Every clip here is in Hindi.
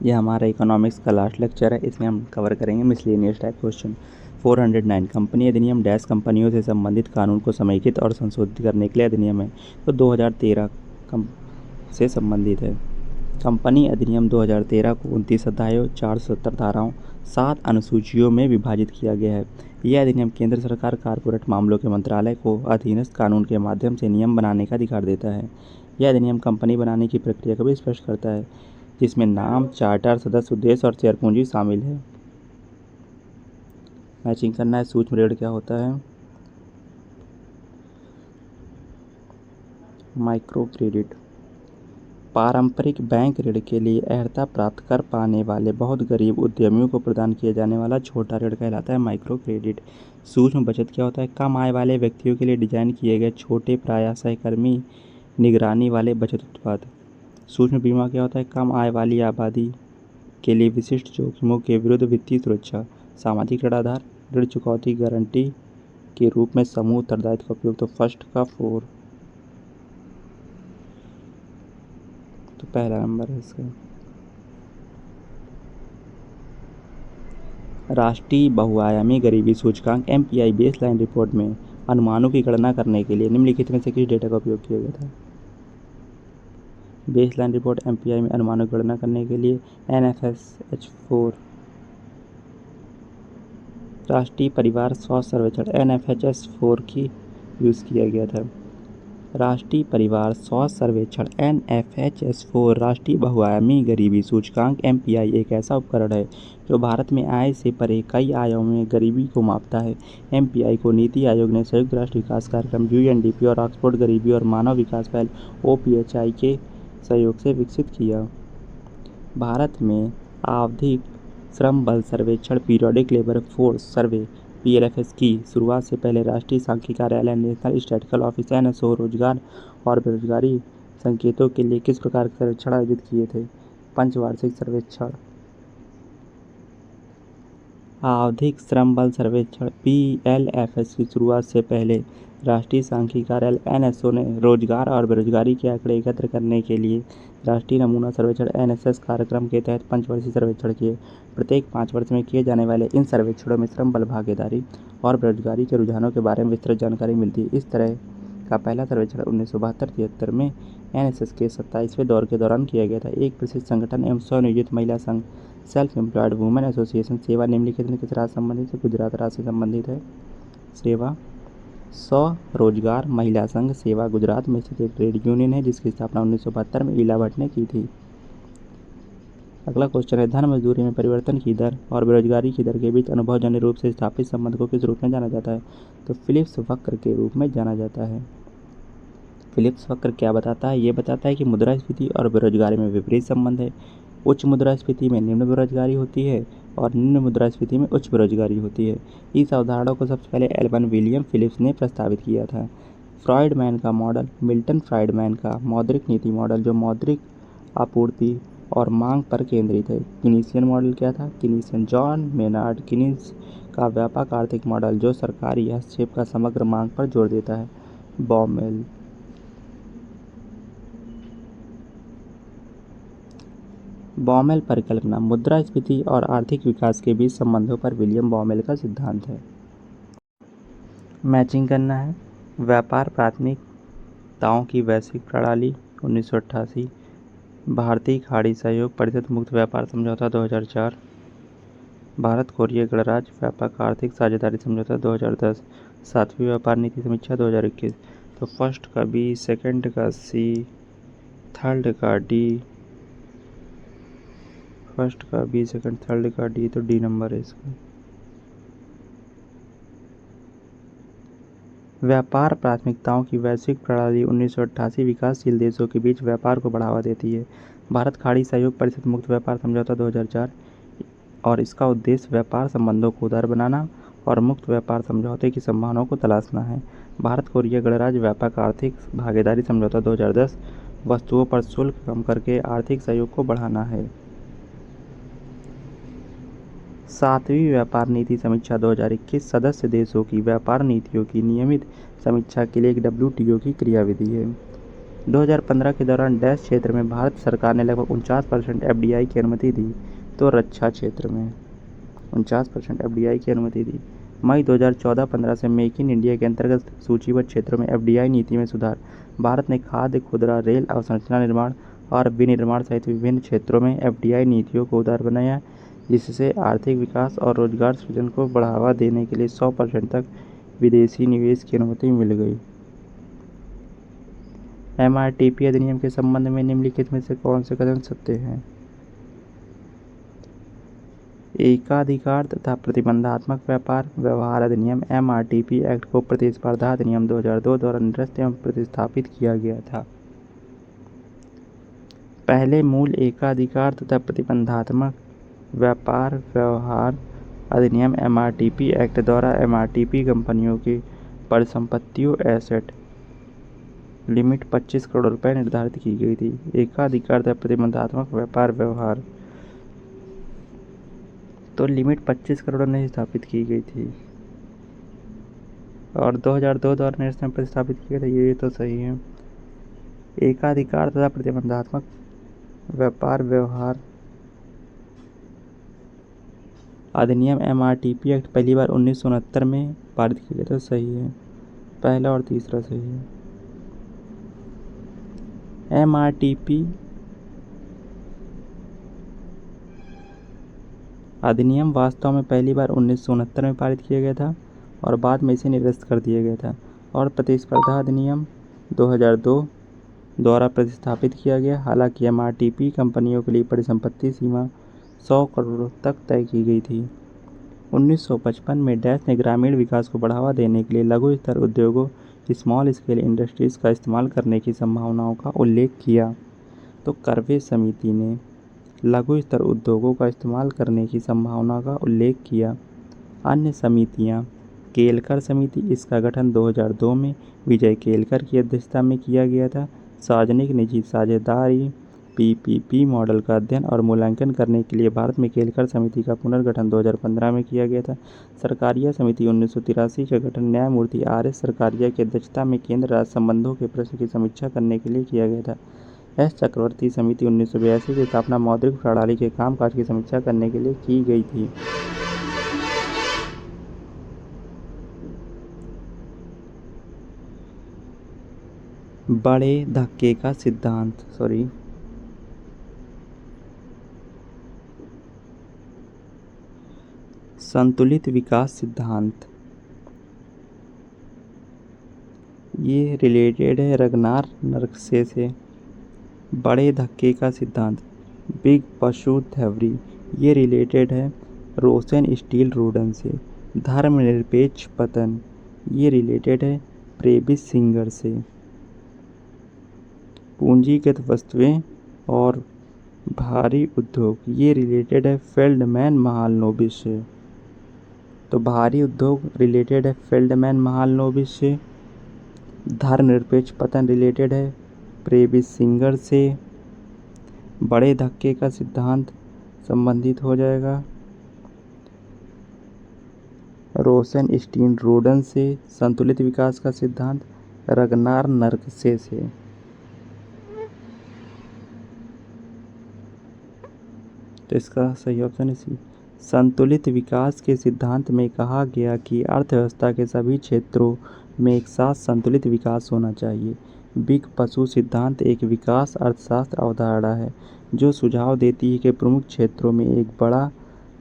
ये हमारा इकोनॉमिक्स का लास्ट लेक्चर है। इसमें हम कवर करेंगे मिसलेनियस टाइप क्वेश्चन। 409 कंपनी अधिनियम डैश कंपनियों से संबंधित कानून को समेकित और संशोधित करने के लिए अधिनियम है। तो 2013 से संबंधित है। कंपनी अधिनियम 2013 को 29 अध्यायों, 470 धाराओं, 7 अनुसूचियों में विभाजित किया गया है। यह अधिनियम केंद्र सरकार कॉर्पोरेट मामलों के मंत्रालय को अधीनस्थ कानून के माध्यम से नियम बनाने का अधिकार देता है। यह अधिनियम कंपनी बनाने की प्रक्रिया को भी स्पष्ट करता है, जिसमें नाम, चार्टर, सदस्य, उद्देश्य और शेयर पूंजी शामिल है। मैचिंग करना है। सूक्ष्म ऋण क्या होता है? माइक्रो क्रेडिट पारंपरिक बैंक ऋण के लिए अर्हता प्राप्त कर पाने वाले बहुत गरीब उद्यमियों को प्रदान किया जाने वाला छोटा ऋण कहलाता है माइक्रो क्रेडिट। सूक्ष्म बचत क्या होता है? कम आय वाले व्यक्तियों के लिए डिजाइन किए गए छोटे, प्रायः सहकर्मी निगरानी वाले बचत उत्पाद। सूक्ष्म बीमा क्या होता है? कम आय वाली आबादी के लिए विशिष्ट जोखिमों के विरुद्ध वित्तीय सुरक्षा। सामाजिक ऋण आधार ऋण चुकौती गारंटी के रूप में समूह उत्तरदायित्व का उपयोग। तो फर्स्ट का 4, तो पहला नंबर है इसका। राष्ट्रीय बहुआयामी गरीबी सूचकांक MPI बेसलाइन रिपोर्ट में अनुमानों की गणना करने के लिए निम्नलिखित में से किस डेटा का उपयोग किया गया था? बेसलाइन रिपोर्ट MPI में अनुमानों की गणना करने के लिए NFSH4 राष्ट्रीय परिवार स्वास्थ्य सर्वेक्षण NFHS4 की यूज़ किया गया था। राष्ट्रीय परिवार स्वास्थ्य सर्वेक्षण NFHS4 राष्ट्रीय बहुआयामी गरीबी सूचकांक MPI एक ऐसा उपकरण है जो भारत में आय से परे कई आयों में गरीबी को मापता है। MPI को नीति आयोग ने संयुक्त राष्ट्र विकास कार्यक्रम UNDP और ऑक्सफोर्ड गरीबी और मानव विकास पहल OPHI के सहयोग से विकसित किया। भारत में आवधिक श्रम बल सर्वेक्षण periodic labour force survey PLFS की शुरुआत से पहले राष्ट्रीय सांख्यिकी कार्यालय नेशनल स्टैटिस्टिकल ऑफिस NSO रोजगार और बेरोजगारी संकेतों के लिए किस प्रकार के सर्वेक्षण आयोजित किए थे? पंचवार्षिक सर्वेक्षण। आवधिक श्रम बल सर्वेक्षण PLFS की शुरुआत से पहले राष्ट्रीय सांख्यिकी कार्यालय NSO ने रोजगार और बेरोजगारी के आंकड़े एकत्र करने के लिए राष्ट्रीय नमूना सर्वेक्षण NSS कार्यक्रम के तहत पंचवर्षीय सर्वेक्षण किए। प्रत्येक 5 वर्ष में किए जाने वाले इन सर्वेक्षणों में श्रम बल भागीदारी और बेरोजगारी के रुझानों के बारे में विस्तृत जानकारी मिलती है। इस तरह का पहला सर्वेक्षण 1972-73 में NSS के 27वें दौर के दौरान किया गया था। एक प्रसिद्ध संगठन एवं स्वनियोजित महिला संघ सेल्फ एम्प्लॉयड वुमेन एसोसिएशन सेवा निम्नलिखित में किस राज्य संबंधित है? गुजरात राज्य से संबंधित है। सेवा स्वरोजगार महिला संघ सेवा गुजरात में स्थित एक ट्रेड यूनियन है जिसकी स्थापना 1972 में ईला भट्ट ने की थी। अगला क्वेश्चन है, धन मजदूरी में परिवर्तन की दर और बेरोजगारी की दर के बीच अनुभवजन्य रूप से स्थापित संबंध को किस रूप में जाना जाता है? तो फिलिप्स वक्र के रूप में जाना जाता है। फिलिप्स वक्र क्या बताता है? ये बताता है कि मुद्रास्फीति और बेरोजगारी में विपरीत संबंध है। उच्च मुद्रास्फीति में निम्न बेरोजगारी होती है और निम्न मुद्रास्फीति में उच्च बेरोजगारी होती है। इस अवधारणा को सबसे पहले एल्बन विलियम फिलिप्स ने प्रस्तावित किया था। फ्रॉइडमैन का मॉडल मिल्टन फ्राइडमैन का मौद्रिक नीति मॉडल जो मौद्रिक आपूर्ति और मांग पर केंद्रित है। कीनीसियन मॉडल क्या था? कीनीसियन जॉन मेनार्ड कीनीस का व्यापक आर्थिक मॉडल जो सरकारी हस्तक्षेप का समग्र मांग पर जोर देता है। बॉमेल बॉमेल परिकल्पना मुद्रास्फीति और आर्थिक विकास के बीच संबंधों पर विलियम बॉमेल का सिद्धांत है। मैचिंग करना है। व्यापार प्राथमिकताओं की वैश्विक प्रणाली 1988, भारतीय खाड़ी सहयोग परिषद मुक्त व्यापार समझौता 2004, भारत कोरिया गणराज्य व्यापक आर्थिक साझेदारी समझौता 2010, 7वीं व्यापार नीति समीक्षा 2021। तो फर्स्ट का B, सेकंड का C, थर्ड का D, फर्स्ट का B, सेकंड, थर्ड का D, तो D नंबर है इसका। व्यापार प्राथमिकताओं की वैश्विक प्रणाली 1988 विकासशील देशों के बीच व्यापार को बढ़ावा देती है। भारत खाड़ी सहयोग परिषद मुक्त व्यापार समझौता 2004 और इसका उद्देश्य व्यापार संबंधों को उदार बनाना और मुक्त व्यापार समझौते की संभावनाओं को तलाशना है। भारत कोरिया गणराज्य व्यापक आर्थिक भागीदारी समझौता 2010 वस्तुओं पर शुल्क कम करके आर्थिक सहयोग को बढ़ाना है। 7वीं व्यापार नीति समीक्षा 2021 सदस्य देशों की व्यापार नीतियों की नियमित समीक्षा के लिए एक WTO की क्रियाविधि है। 2015 के दौरान डैश क्षेत्र में भारत सरकार ने लगभग 49% एफडीआई की अनुमति दी, तो रक्षा क्षेत्र में 49% एफडीआई की अनुमति दी। मई 2014-15 से मेक इन इंडिया के अंतर्गत सूचीबद्ध क्षेत्रों में एफडीआई नीति में सुधार। भारत ने खाद्य, खुदरा, रेल अवसंरचना निर्माण और विनिर्माण सहित विभिन्न क्षेत्रों में एफडीआई नीतियों को उदार बनाया, जिससे आर्थिक विकास और रोजगार सृजन को बढ़ावा देने के लिए 100% तक विदेशी निवेश की अनुमति मिल गई। एमआरटीपी अधिनियम के संबंध में निम्नलिखित में से कौन से कथन सत्य हैं? एकाधिकार तथा प्रतिबंधात्मक व्यापार व्यवहार अधिनियम एमआरटीपी एक्ट को प्रतिस्पर्धा अधिनियम 2002 द्वारा निरस्त एवं प्रतिस्थापित किया गया था। पहले मूल एकाधिकार तथा प्रतिबंधात्मक व्यापार व्यवहार अधिनियम एमआरटीपी एक्ट द्वारा एमआरटीपी कंपनियों की परिसंपत्तियों एसेट लिमिट 25 करोड़ रुपए निर्धारित की गई थी। एकाधिकार तथा प्रतिबंधात्मक व्यापार व्यवहार तो लिमिट 25 करोड़ नहीं स्थापित की गई थी और 2002 द्वारा निरस्त में प्रतिस्थापित किया था, ये तो सही है। एकाधिकार तथा प्रतिबंधात्मक व्यापार व्यवहार अधिनियम एमआरटीपी एक्ट पहली बार 1969 में पारित किया गया, तो सही है। पहला और तीसरा सही है। एमआरटीपी अधिनियम वास्तव में पहली बार 1969 में पारित किया गया था और बाद में इसे निरस्त कर दिया गया था और प्रतिस्पर्धा अधिनियम 2002 द्वारा प्रतिस्थापित किया गया। हालांकि एमआरटीपी कंपनियों के लिए परिसंपत्ति सीमा 100 करोड़ तक तय की गई थी। 1955 में डैश ने ग्रामीण विकास को बढ़ावा देने के लिए लघु स्तर उद्योगों स्मॉल स्केल इंडस्ट्रीज का इस्तेमाल करने की संभावनाओं का उल्लेख किया। तो करवे समिति ने लघु स्तर उद्योगों का इस्तेमाल करने की संभावना का उल्लेख किया। अन्य समितियां केलकर समिति, इसका गठन 2002 में विजय केलकर की अध्यक्षता में किया गया था। सार्वजनिक निजी साझेदारी पीपीपी मॉडल का अध्ययन और मूल्यांकन करने के लिए भारत में केलकर समिति का पुनर्गठन 2015 में किया गया था। सरकारिया समिति 1983 का गठन न्यायमूर्ति आर एस सरकारिया की अध्यक्षता में केंद्र राज्य संबंधों के प्रश्न की समीक्षा करने के लिए किया गया था। एस चक्रवर्ती समिति 1982 की स्थापना मौद्रिक प्रणाली के कामकाज की समीक्षा करने के लिए की गई थी। बड़े धक्के का सिद्धांत संतुलित विकास सिद्धांत ये रिलेटेड है रगनार नरक्से से। बड़े धक्के का सिद्धांत बिग पशु थ्योरी ये रिलेटेड है रोसेन स्टील रूडन से। धर्मनिरपेक्ष पतन ये रिलेटेड है प्रेबिस सिंगर से। पूंजीगत वस्तुएं और भारी उद्योग ये रिलेटेड है फेल्डमैन महालनोबिस से। तो भारी उद्योग रिलेटेड है फेल्डमैन महालनोबिस से। धर्मनिरपेक्ष पतन रिलेटेड है प्रेबिस सिंगर से। बड़े धक्के का सिद्धांत संबंधित हो जाएगा रोसेन स्टील रूडन से। संतुलित विकास का सिद्धांत रगनार नरक्से से। तो इसका सही ऑप्शन है सी। संतुलित विकास के सिद्धांत में कहा गया कि अर्थव्यवस्था के सभी क्षेत्रों में एक साथ संतुलित विकास होना चाहिए। बिग पशु सिद्धांत एक विकास अर्थशास्त्र अवधारणा है जो सुझाव देती है कि प्रमुख क्षेत्रों में एक बड़ा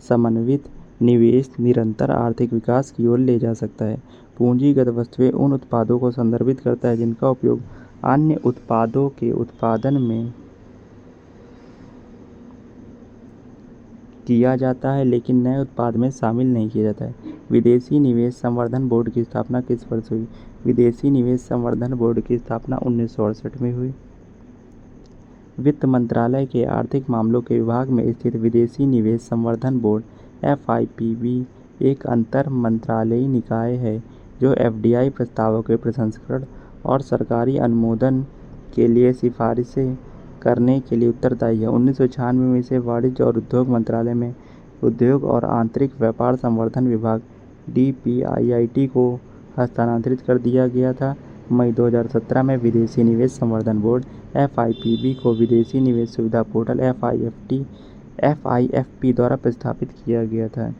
समन्वित निवेश निरंतर आर्थिक विकास की ओर ले जा सकता है। पूंजीगत वस्तुएं उन उत्पादों को संदर्भित करता है जिनका उपयोग अन्य उत्पादों के उत्पादन में किया जाता है लेकिन नए उत्पाद में शामिल नहीं किया जाता है। विदेशी निवेश संवर्धन बोर्ड की स्थापना किस वर्ष हुई? विदेशी निवेश संवर्धन बोर्ड की स्थापना 1968 में हुई। वित्त मंत्रालय के आर्थिक मामलों के विभाग में स्थित विदेशी निवेश संवर्धन बोर्ड FIPB एक अंतर मंत्रालयी निकाय है जो FDI प्रस्तावों के प्रसंस्करण और सरकारी अनुमोदन के लिए सिफारिशें करने के लिए उत्तरदायी है। 1996 में इसे वाणिज्य और उद्योग मंत्रालय में उद्योग और आंतरिक व्यापार संवर्धन विभाग DPIIT को हस्तांतरित कर दिया गया था। मई 2017 में विदेशी निवेश संवर्धन बोर्ड FIPB को विदेशी निवेश सुविधा पोर्टल FIFP द्वारा प्रतिस्थापित किया गया था।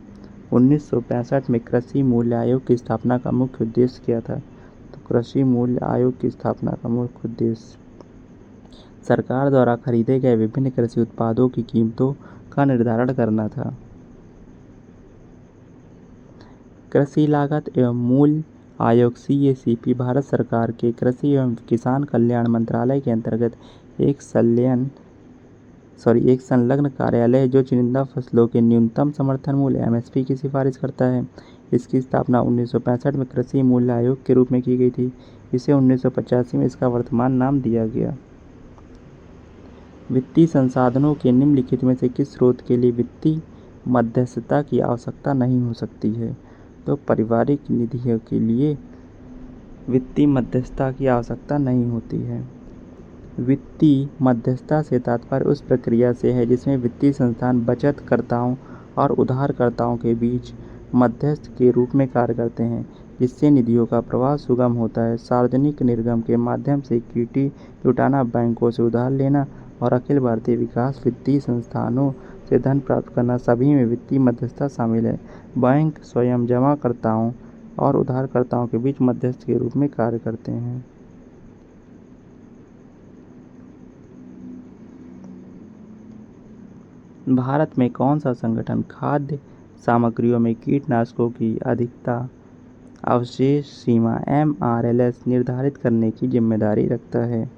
1965 में कृषि मूल्य आयोग की स्थापना का मुख्य उद्देश्य क्या था? तो कृषि मूल्य आयोग की स्थापना का मुख्य उद्देश्य सरकार द्वारा खरीदे गए विभिन्न कृषि उत्पादों की कीमतों का निर्धारण करना था। कृषि लागत एवं मूल्य आयोग CACP भारत सरकार के कृषि एवं किसान कल्याण मंत्रालय के अंतर्गत एक संलग्न कार्यालय है जो चुनिंदा फसलों के न्यूनतम समर्थन मूल्य MSP की सिफारिश करता है। इसकी स्थापना 1965 में कृषि मूल्य आयोग के रूप में की गई थी। इसे 1985 में इसका वर्तमान नाम दिया गया। वित्तीय संसाधनों के निम्नलिखित में से किस स्रोत के लिए वित्तीय मध्यस्थता की आवश्यकता नहीं हो सकती है? तो पारिवारिक निधियों के लिए वित्तीय मध्यस्थता की आवश्यकता नहीं होती है। वित्तीय मध्यस्थता से तात्पर्य उस प्रक्रिया से है जिसमें वित्तीय संस्थान बचतकर्ताओं और उधारकर्ताओं के बीच मध्यस्थ के रूप में कार्य करते हैं, जिससे निधियों का प्रवाह सुगम होता है। सार्वजनिक निर्गम के माध्यम से इक्विटी जुटाना, बैंकों से उधार लेना और अखिल भारतीय विकास वित्तीय संस्थानों से धन प्राप्त करना, सभी में वित्तीय मध्यस्थता शामिल है। बैंक स्वयं जमाकर्ताओं और उधारकर्ताओं के बीच मध्यस्थ के रूप में कार्य करते हैं। भारत में कौन सा संगठन खाद्य सामग्रियों में कीटनाशकों की अधिकता अवशेष सीमा MRLS निर्धारित करने की जिम्मेदारी रखता है?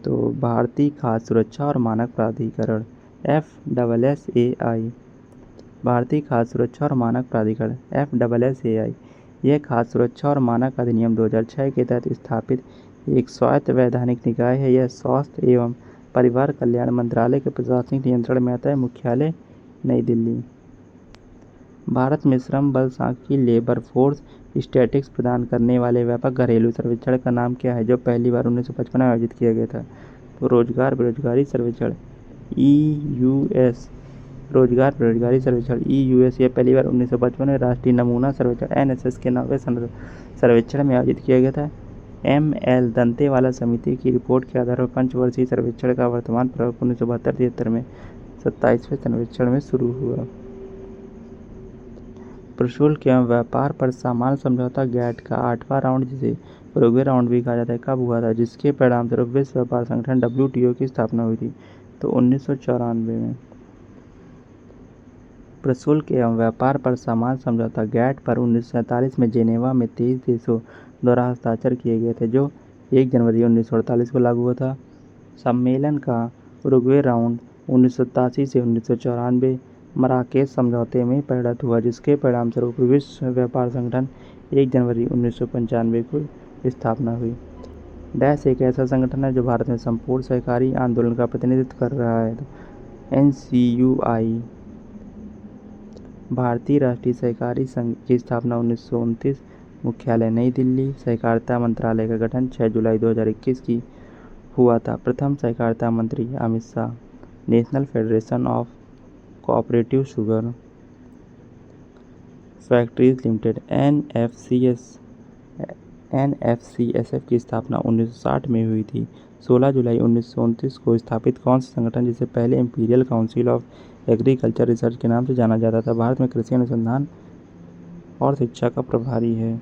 तो भारतीय खाद्य सुरक्षा और मानक प्राधिकरण FSSAI। भारतीय खाद्य सुरक्षा और मानक प्राधिकरण FSSAI यह खाद्य सुरक्षा और मानक अधिनियम 2006 के तहत स्थापित एक स्वायत्त वैधानिक निकाय है। यह स्वास्थ्य एवं परिवार कल्याण मंत्रालय के प्रशासनिक नियंत्रण में आता है। मुख्यालय नई दिल्ली। भारत में श्रम बल सांख्यिकी लेबर फोर्स स्टैटिस्टिक्स प्रदान करने वाले व्यापक घरेलू सर्वेक्षण का नाम क्या है, जो पहली बार 1955 में आयोजित किया गया था? तो रोजगार बेरोजगारी सर्वेक्षण EUS। रोजगार बेरोजगारी सर्वेक्षण EUS यह पहली बार 1955 में राष्ट्रीय नमूना सर्वेक्षण NSS के 9वें सर्वेक्षण में आयोजित किया गया था। ML दंतेवाला समिति की रिपोर्ट के आधार पर पंचवर्षीय सर्वेक्षण का वर्तमान प्रयोग 1972-73 में 27वें सर्वेक्षण में शुरू हुआ। प्रशुल्क एवं व्यापार पर सामान्य समझौता GATT का 8वां राउंड, जिसे उरुग्वे राउंड भी कहा जाता है, कब हुआ था, जिसके परिणामस्वरूप विश्व व्यापार संगठन WTO की स्थापना हुई थी? तो 1994 में। प्रशुल्क एवं व्यापार पर सामान्य समझौता GATT पर 1947 में जेनेवा में 23 देशों द्वारा हस्ताक्षर किए गए थे, जो 1 जनवरी 1948 को लागू हुआ था। सम्मेलन का उरुग्वे राउंड 1987 से 1994 मराकेश समझौते में परिणत हुआ, जिसके परिणामस्वरूप विश्व व्यापार संगठन 1 जनवरी 1995 को स्थापना हुई। डैश एक ऐसा संगठन है जो भारत में संपूर्ण सहकारी आंदोलन का प्रतिनिधित्व कर रहा है। तो NCUI। भारतीय राष्ट्रीय सहकारी संघ की स्थापना 1929, मुख्यालय नई दिल्ली। सहकारिता मंत्रालय का गठन 6 जुलाई 2021 की हुआ था। प्रथम सहकारिता मंत्री Amit Shah. National federation of cooperative sugar factories limited NFCSF की स्थापना 1960 में हुई थी। 16 जुलाई 1929 को स्थापित कौन सा संगठन, जिसे पहले imperial council of agriculture research के नाम से जाना जाता था, भारत में कृषि अनुसंधान और शिक्षा का प्रभारी है?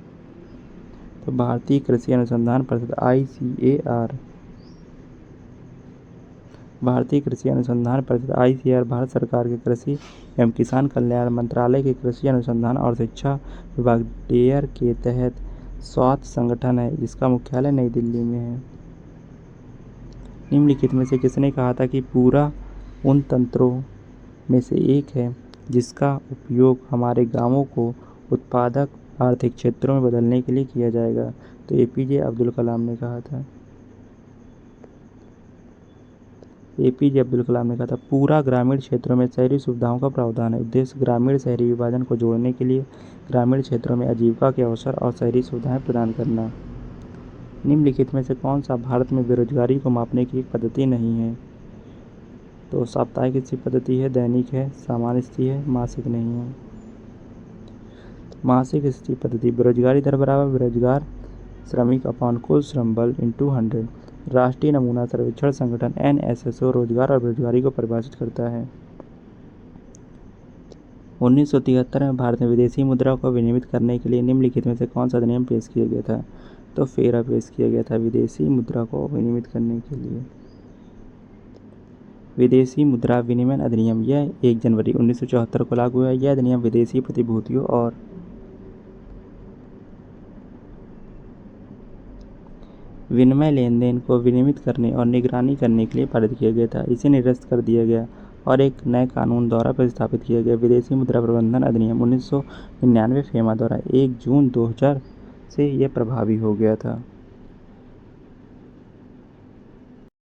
तो भारतीय कृषि अनुसंधान परिषद ICAR। भारतीय कृषि अनुसंधान परिषद ICAR भारत सरकार के कृषि एवं किसान कल्याण मंत्रालय के कृषि अनुसंधान और शिक्षा विभाग DARE के तहत स्वायत्त संगठन है, जिसका मुख्यालय नई दिल्ली में है। निम्नलिखित में से किसने कहा था कि पूरा उन तंत्रों में से एक है जिसका उपयोग हमारे गांवों को उत्पादक आर्थिक क्षेत्रों में बदलने के लिए किया जाएगा? तो APJ अब्दुल कलाम ने कहा था। APJ अब्दुल कलाम ने कहा था पूरा ग्रामीण क्षेत्रों में शहरी सुविधाओं का प्रावधान है। उद्देश्य ग्रामीण शहरी विभाजन को जोड़ने के लिए ग्रामीण क्षेत्रों में आजीविका के अवसर और शहरी सुविधाएं प्रदान करना। निम्नलिखित में से कौन सा भारत में बेरोजगारी को मापने की एक पद्धति नहीं है? तो साप्ताहिक स्थिति पद्धति है, दैनिक है, सामान्य स्थिति है, मासिक नहीं है। मासिक स्थिति पद्धति बेरोजगारी दर बराबर बेरोजगार श्रमिक अपॉन कुल श्रम बल इंटू 100। राष्ट्रीय नमूना सर्वेक्षण संगठन NSSO रोजगार और बेरोजगारी को परिभाषित करता है। 1973 में भारत में विदेशी मुद्रा को विनियमित करने के लिए निम्नलिखित में से कौन सा अधिनियम पेश किया गया था? तो फेरा पेश किया गया था विदेशी मुद्रा को विनियमित करने के लिए। विदेशी मुद्रा विनिमय अधिनियम यह 1 जनवरी 1974 को लागू हुआ। यह अधिनियम विदेशी प्रतिभूतियों और विनिमय लेन देन को विनियमित करने और निगरानी करने के लिए पारित किया गया था। इसे निरस्त कर दिया गया और एक नए कानून द्वारा प्रतिस्थापित किया गया। विदेशी मुद्रा प्रबंधन अधिनियम 1999 फेमा द्वारा 1 जून 2000 से यह प्रभावी हो गया था।